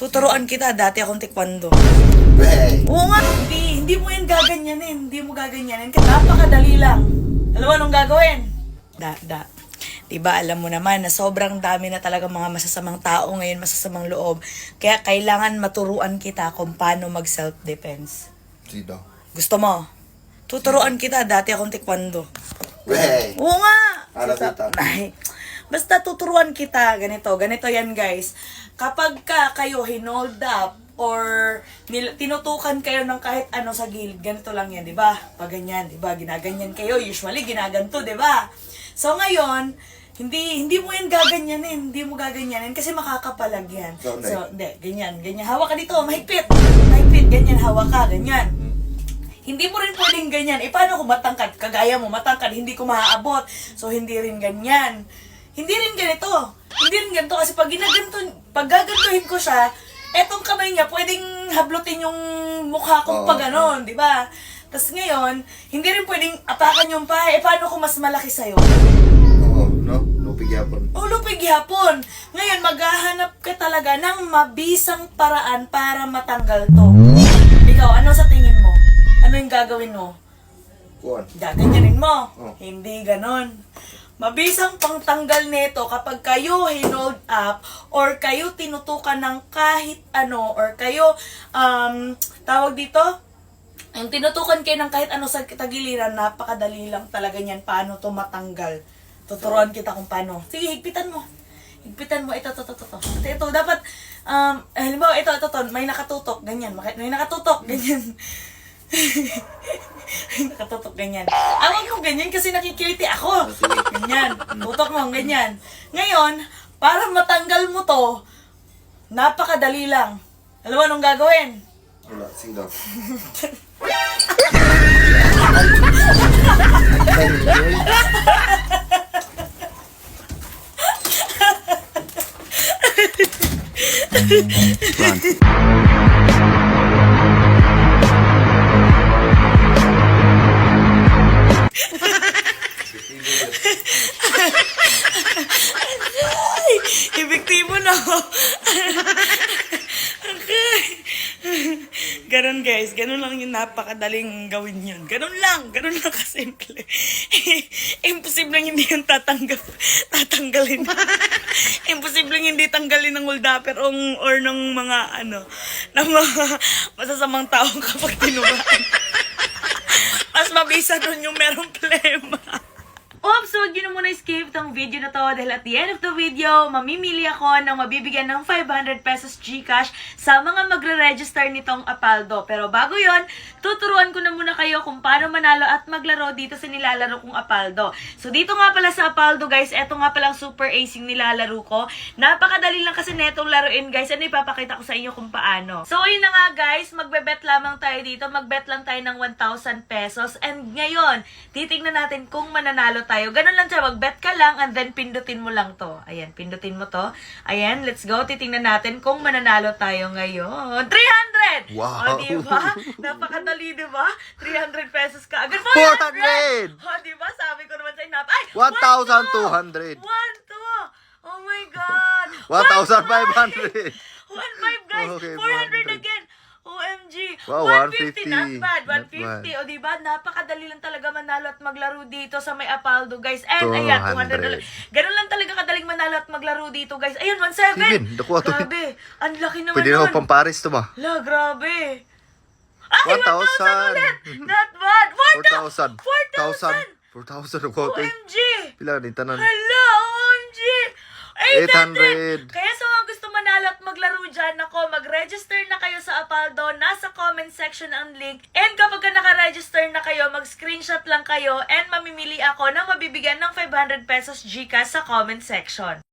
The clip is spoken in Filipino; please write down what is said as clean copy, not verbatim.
Tuturuan kita, dati akong taekwondo. Wey! Oo nga, hindi mo yan gaganyanin. Hindi mo gaganyanin. Kasi napakadali lang. Alam mo anong gagawin? Diba, alam mo naman na sobrang dami na talaga mga masasamang tao ngayon, masasamang loob. Kaya kailangan maturuan kita kung paano mag-self-defense. Sino? Gusto mo? Tuturuan kita, dati akong taekwondo. Wey! Oo nga! Para kita. Ay, basta tuturuan kita, ganito yan guys. Kapag kayo hinold up or tinutukan kayo ng kahit ano sa gilid, ganito lang yan, di ba? Pag ganyan, di ba? Ginaganyan kayo, usually ginaganto, di ba? So ngayon, hindi mo yan gaganyanin, hindi mo gaganyanin kasi makakapalag yan. So, hindi, ganyan, hawak ka dito, mahigpit, ganyan, hawak ka, ganyan. Hindi mo rin pwedeng ganyan. Paano kung matangkad? Kagaya mo, matangkad, hindi ko maaabot. So, hindi rin ganyan. Hindi rin ganito. Hindi rin ganito kasi pag gagantuhin ko siya, etong kamay niya, pwedeng hablutin yung mukha kong pag ganon, di ba? Tapos ngayon, hindi rin pwedeng apakan yung pahay. Paano kung mas malaki sa'yo? Oo, no? Lupig yapon. Lupig hapon. Ngayon, maghahanap ka talaga ng mabisang paraan para matanggal to. Ikaw, ano sa tingin mo? Ano yung gagawin mo? Kuan. Gaganyanin mo. Oh. Hindi ganon. Mabisang pangtanggal nito kapag kayo hinold up or kayo tinutukan ng kahit ano or kayo, tawag dito, yung tinutukan kayo ng kahit ano sa tagiliran, napakadali lang talaga niyan paano to matanggal. Tuturuan kita kung paano. Sige, higpitan mo. Higpitan mo. Ito. Ito, dapat, halimbawa, ito, may nakatutok, ganyan. May nakatutok, ganyan. Nakatutok, ganyan. Awag ko ganyan kasi nakikiliti ako. Ganyan. Tutok mo, ganyan. Ngayon, para matanggal mo to, napakadali lang. Alam mo anong gagawin? Wala, sino? Ay, ebektibo na ako. Okay. Ganon guys, ganon lang yung napakadaling gawin yun. Ganon lang kasimple. Imposible hindi yung tatanggalin. Imposible hindi tanggalin ng holdapper or ng mga ng mga masasamang tao kapag tinubaan. Mas mabisa doon yung merong plema. Oops, so wag nyo na muna skip tong video na to dahil at the end of the video, mamimili ako ng mabibigyan ng 500 pesos GCash sa mga magre-register nitong Apaldo. Pero bago yon, tuturuan ko na muna kayo kung paano manalo at maglaro dito sa nilalaro kong Apaldo. So dito nga pala sa Apaldo guys, eto nga palang super ace yung nilalaro ko. Napakadali lang kasi netong laruin guys, ano ipapakita ko sa inyo kung paano. So ayun na nga guys, magbe-bet lamang tayo dito, mag-bet lang tayo ng 1,000 pesos. And ngayon, titignan natin kung mananalo tayo. Ganun lang siya, mag-bet ka lang and then pindutin mo lang to. Ayan, pindutin mo to. Ayan, let's go. Titingnan natin kung mananalo tayo ngayon. 300! Wow! O, diba? Napakadali, diba? 300 pesos ka. Agad 400! O, diba? Sabi ko naman sa'yo, ay! 1,200! 1,200! Oh my God! 1,500! 1,500 guys! Okay, 400 again! OMG! Wow, 150, 150. not bad. Not 150. bad. O diba? Napakadali lang talaga manalo at maglaro dito sa may Apaldo, guys. And ayan, 200 $200. Ganun lang talaga kadaling manalo at maglaro dito, guys. Ayun, 1,700. Steven, nakuha to. Grabe. Ang laki naman Pwede nun. naman pamparis to ba? La, grabe. Ay, 1,000 1,000. ulit. Not bad. 4,000. 4,000. 4,000 nakuha to. OMG. Pila ni tanan? Hala, OMG. 800. 800. Kaya sa mga gusto manalo at maglaro dyan, ako, mag-register na kayo sa Apaldo. Nasa comment section ang link. And kapag naka-register na kayo, mag-screenshot lang kayo and mamimili ako ng mabibigyan ng 500 pesos GCash sa comment section.